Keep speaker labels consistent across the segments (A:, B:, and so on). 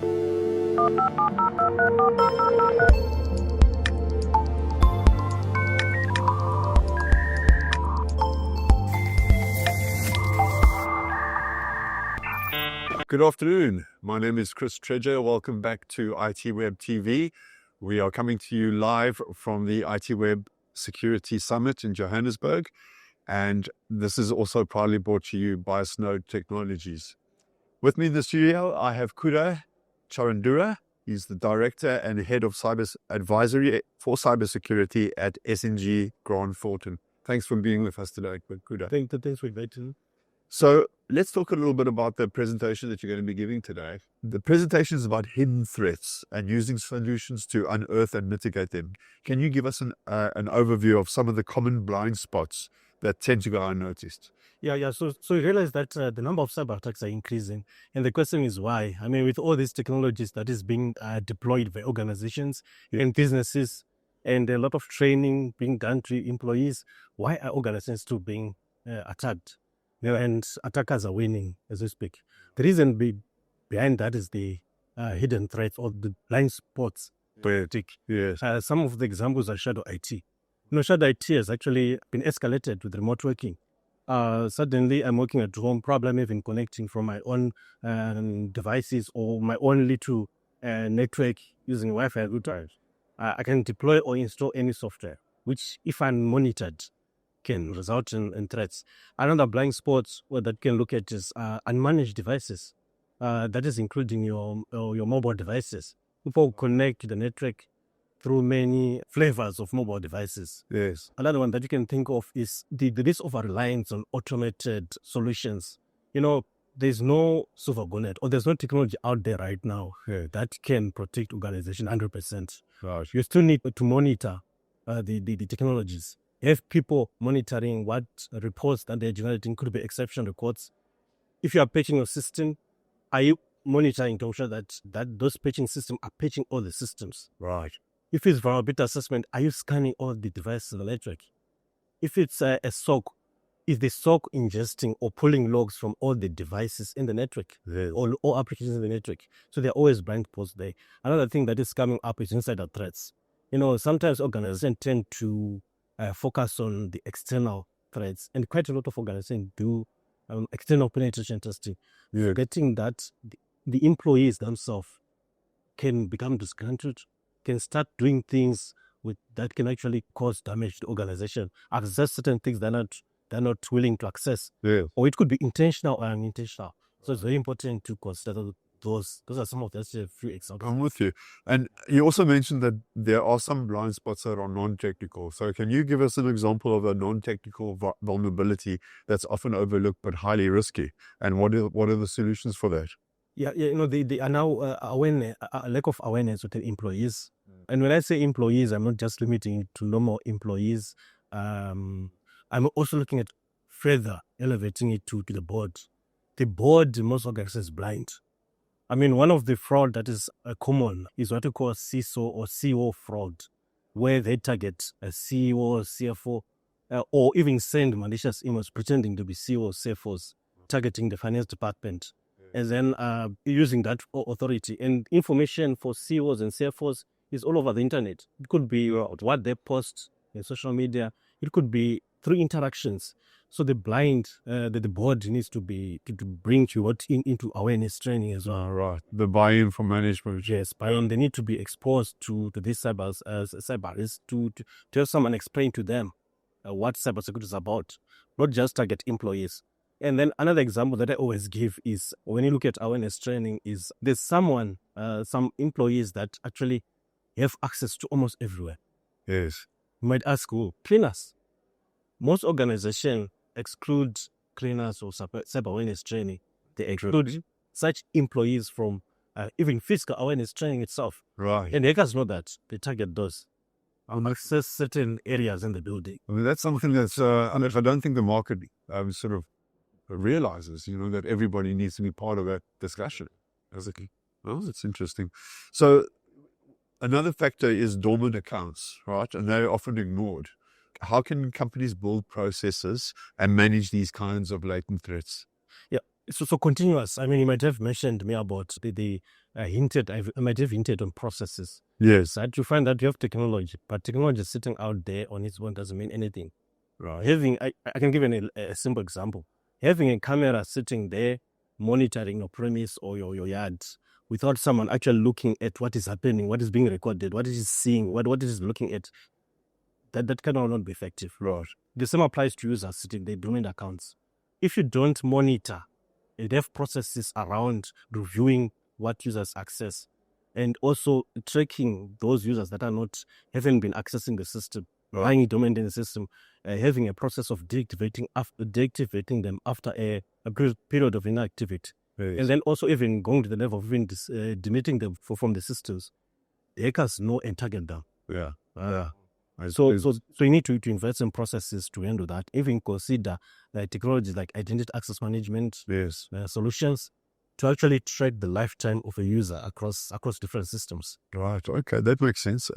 A: Good afternoon. My name is Tredger. Welcome back to ITWeb TV. We are coming to you live from the ITWeb Security Summit in Johannesburg. And this is also proudly brought to you by Snowd Technologies. With me in the studio, I have Kudakwashe Charandura. He's the Director and Head of Cyber Advisory for Cybersecurity at SNG Grant Thornton. Thanks for being with us today, Kuda.
B: Thanks for inviting me.
A: So let's talk a little bit about the presentation that you're going to be giving today. The presentation is about hidden threats and using solutions to unearth and mitigate them. Can you give us an overview of some of the common blind spots that tend to go unnoticed?
B: Yeah. So you realize that the number of cyber attacks are increasing. And the question is why? I mean, with all these technologies that is being deployed by organizations and businesses and a lot of training being done to employees, why are organizations still being attacked? And attackers are winning, as we speak. The reason behind that is the hidden threats or the blind spots.
A: Yes.
B: Some of the examples are shadow IT. Shadow IT has actually been escalated with remote working. Suddenly, I'm working at home, probably even connecting from my own devices or my own little network using Wi-Fi routers. I can deploy or install any software, which, if unmonitored, can result in threats. Another blind spot that can look at is unmanaged devices. That is including your mobile devices. People connect to the network through many flavors of mobile devices.
A: Yes.
B: Another one that you can think of is the risk of a reliance on automated solutions. There's no silver bullet or there's no technology out there right now that can protect organization 100%.
A: Right.
B: You still need to monitor the technologies. Have people monitoring what reports that they're generating, could be exception reports. If you are patching your system, are you monitoring to ensure that those patching systems are patching all the systems?
A: Right.
B: If it's vulnerability assessment, are you scanning all the devices in the network? If it's a SOC, is the SOC ingesting or pulling logs from all the devices in the network, or all applications in the network? So there are always blind spots there. Another thing that is coming up is insider threats. Sometimes organizations tend to focus on the external threats, and quite a lot of organizations do external penetration testing.
A: Yeah.
B: Getting that the employees themselves can become disgruntled, can start doing things that can actually cause damage to the organization, access certain things they're not willing to access.
A: Yeah.
B: Or it could be intentional or unintentional. So it's very important to consider those are some of the few examples.
A: I'm with you. And you also mentioned that there are some blind spots that are non-technical. So can you give us an example of a non-technical vulnerability that's often overlooked but highly risky? And what are the solutions for that?
B: Yeah. They are now a lack of awareness with the employees. And when I say employees, I'm not just limiting it to normal employees. I'm also looking at further elevating it to the board. The board, most organizations, is blind. I mean, one of the fraud that is common is what we call CISO or CO fraud, where they target a CEO or CFO, or even send malicious emails pretending to be CEO or CFOs, targeting the finance department, and then using that authority. And information for CEOs and CFOs is all over the internet. It could be what they post in social media. It could be through interactions. So the board needs to bring you into awareness training as well.
A: Right. The buy-in from management.
B: Yes, buy-in. They need to be exposed to these cyber risks to have someone explain to them what cybersecurity is about, not just target employees. And then another example that I always give is when you look at awareness training is there's some employees that actually have access to almost everywhere.
A: Yes.
B: You might ask, cleaners. Most organizations exclude cleaners or cyber awareness training. They exclude such employees from even physical awareness training itself.
A: Right.
B: And hackers know that. They target those. Access certain areas in the building.
A: I mean, that's something that's, I don't think the market sort of realizes, that everybody needs to be part of that discussion. That's interesting. So another factor is dormant accounts, right? And they're often ignored. How can companies build processes and manage these kinds of latent threats?
B: Yeah, so continuous. I mean, you might have mentioned me about the I might have hinted on processes.
A: Yes.
B: That you find that you have technology, but technology sitting out there on its own doesn't mean anything.
A: Right.
B: I can give a simple example. Having a camera sitting there monitoring your premise or your yard without someone actually looking at what is happening, what is being recorded, what it is seeing, what it is looking at, that cannot not be effective.
A: Right.
B: The same applies to users sitting there doing accounts. If you don't monitor and have processes around reviewing what users access and also tracking those users that haven't been accessing the system, lying dormant in the system, having a process of deactivating them after a period of inactivity.
A: Yes.
B: And then also even going to the level of even demitting them from the systems. The hackers know and target them.
A: Yeah.
B: So you need to invest in processes to handle that. Even consider technologies like identity access management
A: Yes.
B: solutions to actually track the lifetime of a user across different systems.
A: Right. Okay, that makes sense.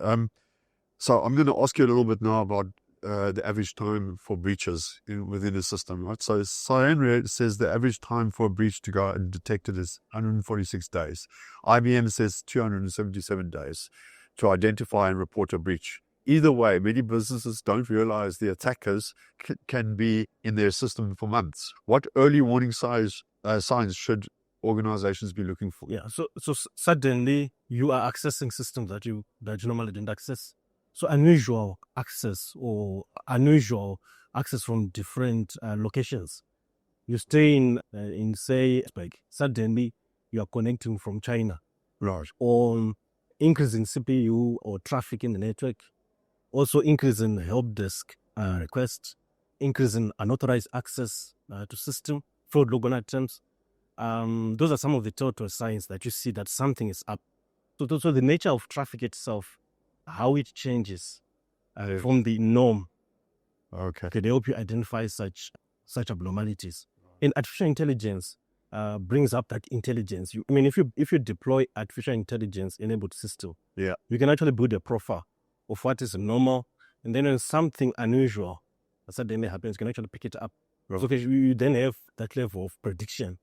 A: So I'm going to ask you a little bit now about the average time for breaches within a system, right? So Cyan says the average time for a breach to go undetected is 146 days. IBM says 277 days to identify and report a breach. Either way, many businesses don't realize the attackers can be in their system for months. What early warning signs should organizations be looking for?
B: Yeah, so suddenly you are accessing systems that you normally didn't access. So unusual access from different locations. You stay in say, suddenly you are connecting from China.
A: Right.
B: Or increase in CPU or traffic in the network. Also increase in help desk requests. Increase in unauthorized access to system, fraud logon items. Those are some of the total signs that you see that something is up. So the nature of traffic itself, how it changes from the norm, can help you identify such abnormalities. And artificial intelligence brings up that intelligence. If you deploy artificial intelligence enabled system, you can actually build a profile of what is normal, and then when something unusual suddenly happens, you can actually pick it up. Right. So you then have that level of prediction.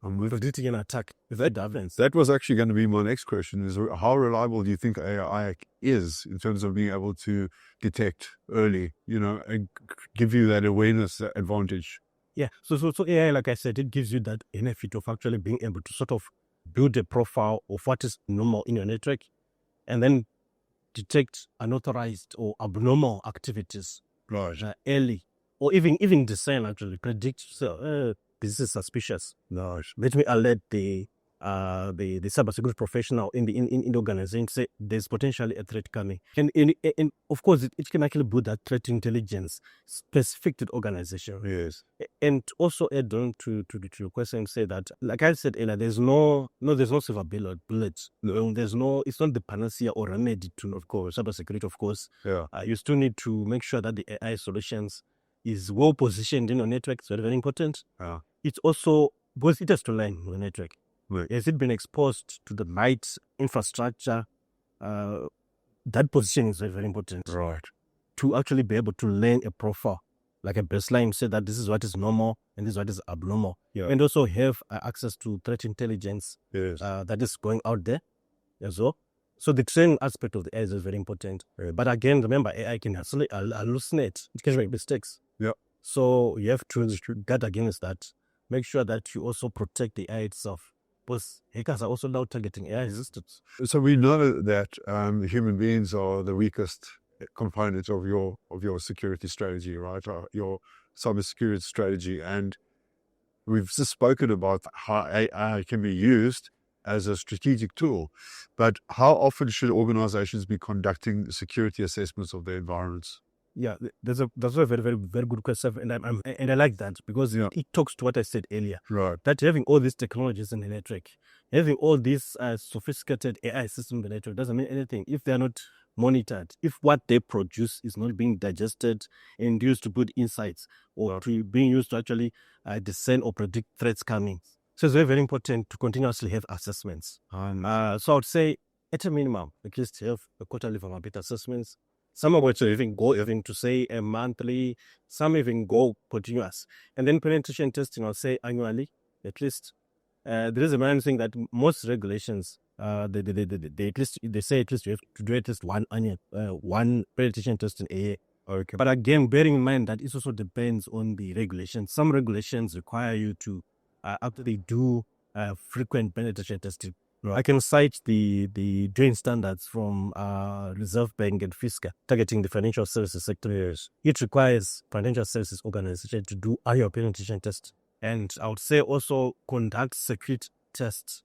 B: Predicting an attack without evidence.
A: That was actually going to be my next question: is how reliable do you think AI is in terms of being able to detect early, and give you that awareness advantage?
B: Yeah. So AI, like I said, it gives you that benefit of actually being able to sort of build a profile of what is normal in your network, and then detect unauthorized or abnormal activities early, or even discern, actually predict. So this is suspicious.
A: Nice.
B: Let me alert the cybersecurity professional in the organization. Say there's potentially a threat coming, and of course it can actually build that threat intelligence specific to the organization.
A: Yes.
B: And also add on to your question, say that, like I said earlier, there's no silver bullet. No, it's not the panacea or remedy to, of course, cybersecurity. Of course, you still need to make sure that the AI solutions is well positioned in your network. It's very, very important. It's also because it has to learn the network. Right. Has it been exposed to the right infrastructure? That position is very, very important.
A: Right.
B: To actually be able to learn a profile, like a baseline, say that this is what is normal and this is what is abnormal. Yeah. And also have access to threat intelligence that is going out there as well. So the training aspect of the AI is very important. But again, remember, AI can actually hallucinate. It can make mistakes. Yeah. So you have to guard against that. Make sure that you also protect the AI itself. Because hackers are also now targeting AI systems.
A: So we know that human beings are the weakest component of your security strategy, right? Your cybersecurity strategy. And we've just spoken about how AI can be used as a strategic tool. But how often should organizations be conducting security assessments of their environments?
B: Yeah, that's a very, very, very good question, and I like that because it talks to what I said earlier.
A: Right.
B: That having all these technologies in the network, having all these sophisticated AI systems in the network doesn't mean anything if they are not monitored. If what they produce is not being digested and used to put insights or to being used to actually discern or predict threats coming. So it's very, very important to continuously have assessments. So I would say at a minimum, at least have a quarterly vulnerability assessments. Some of which even go to say a monthly, some even go continuous. And then penetration testing, I'll say annually, at least. There is a man saying that most regulations they at least they say at least you have to do at least one penetration test in a year.
A: Okay.
B: But again, bearing in mind that it also depends on the regulations. Some regulations require you to actually do frequent penetration testing.
A: Right.
B: I can cite the joint standards from Reserve Bank and FISCA targeting the financial services sector.
A: Yes.
B: It requires financial services organization to do annual penetration tests. And I would say also conduct security tests.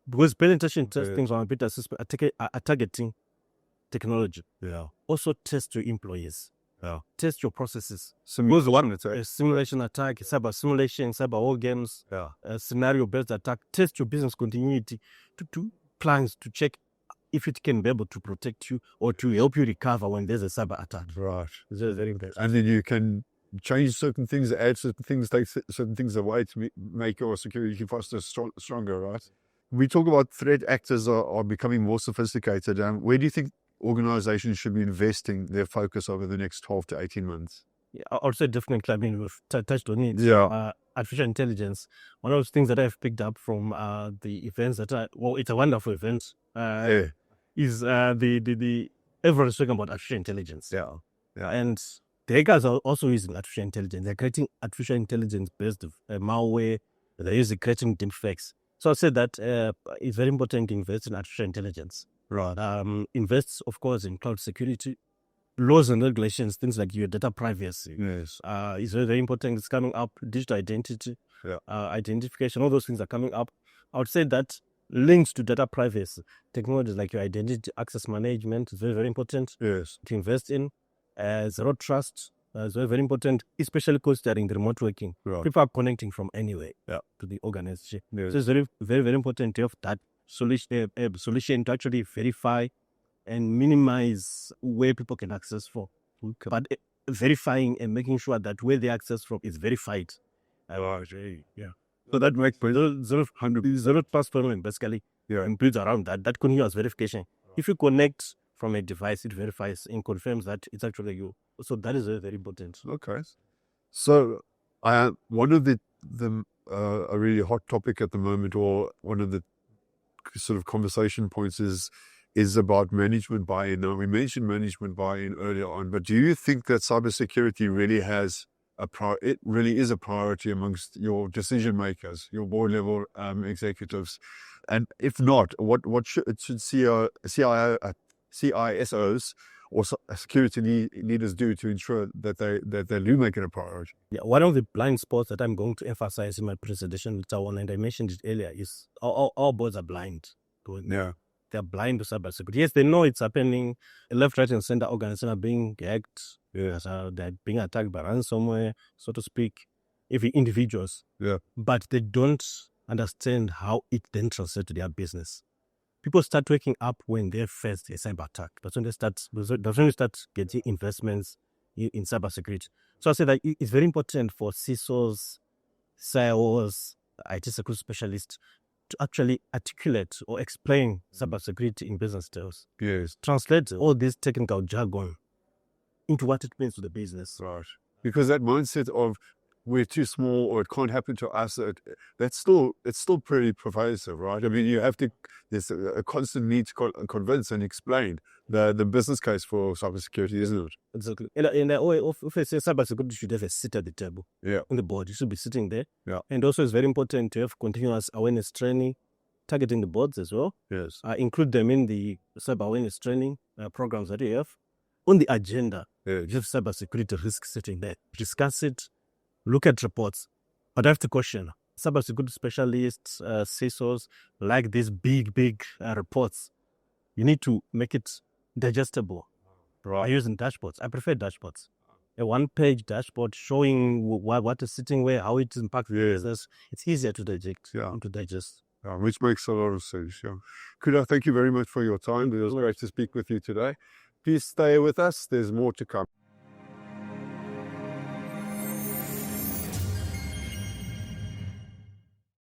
B: Because penetration testing on a bit are targeting technology.
A: Yeah.
B: Also test your employees.
A: Yeah.
B: Test your processes.
A: Simulation attack.
B: Simulation attack, cyber simulation, cyber war games,
A: Yeah.
B: scenario-based attack. Test your business continuity to do plans to check if it can be able to protect you or to help you recover when there's a cyber attack.
A: Right.
B: It's very important.
A: And then you can change certain things, add certain things, take certain things away to make your security posture stronger, right? We talk about threat actors are becoming more sophisticated. Where do you think organizations should be investing their focus over the next 12 to 18 months?
B: Yeah, I would say definitely, I mean, we've touched on it.
A: Yeah.
B: Artificial intelligence, one of those things that I've picked up from the events that it's a wonderful event, is the everyone's talking about artificial intelligence.
A: Yeah. Yeah.
B: And the hackers are also using artificial intelligence. They're creating artificial intelligence-based malware. They're using creating deepfakes. So I said that it's very important to invest in artificial intelligence.
A: Right.
B: Invest, of course, in cloud security, laws and regulations, things like your data privacy.
A: Yes.
B: It's very, very important. It's coming up. Digital identity, identification, all those things are coming up. I would say that links to data privacy, technologies like your identity access management is very, very important.
A: Yes.
B: To invest in. Zero trust is very, very important, especially considering the remote working.
A: Right.
B: People are connecting from anywhere to the organization.
A: Yes.
B: So it's very, very, very important to have that solution to actually verify and minimize where people can access from. Okay. But verifying and making sure that where they access from is verified.
A: Yeah. So that makes
B: zero trust problem basically builds around that continuous verification. If you connect from a device, it verifies and confirms that it's actually you. So that is very, very important.
A: Okay. So one of the a really hot topic at the moment, or one of the sort of conversation points is about management buy-in. Now, we mentioned management buy-in earlier on, but do you think that cybersecurity really has it really is a priority amongst your decision makers, your board level executives? And if not, what should CISOs or security leaders do to ensure that they do make it a priority?
B: Yeah, one of the blind spots that I'm going to emphasize in my presentation later on, and I mentioned it earlier, is all boards are blind.
A: Yeah.
B: They're blind to cybersecurity. Yes, they know it's happening. Left, right, and center organizations are being hacked.
A: Yes.
B: They're being attacked by ransomware, so to speak, if individuals.
A: Yeah.
B: But they don't understand how it then translates to their business. People start waking up when they face a cyber attack. That's when they start getting investments in cybersecurity. So I say that it's very important for CISOs, CIOs, IT security specialists to actually articulate or explain cybersecurity in business terms.
A: Yes.
B: Translate all this technical jargon into what it means to the business.
A: Right. Because that mindset of we're too small or it can't happen to us, it's still pretty pervasive, right? I mean, there's a constant need to convince and explain the business case for cybersecurity, isn't it?
B: Exactly. And if I say cybersecurity should have a seat at the table.
A: Yeah.
B: On the board, you should be sitting there.
A: Yeah.
B: And also it's very important to have continuous awareness training, targeting the boards as well.
A: Yes.
B: Include them in the cyber awareness training programs that you have. On the agenda,
A: yes.
B: You have cybersecurity risk sitting there. Discuss it. Look at reports. But I have to question, cybersecurity specialists, CISOs, like these big reports. You need to make it digestible.
A: Right.
B: By using dashboards. I prefer dashboards. A one-page dashboard showing what is sitting where, how it impacts the business. It's easier to digest.
A: Yeah, which makes a lot of sense. Yeah. Kuda, thank you very much for your time. It was great to speak with you today. Please stay with us. There's more to come.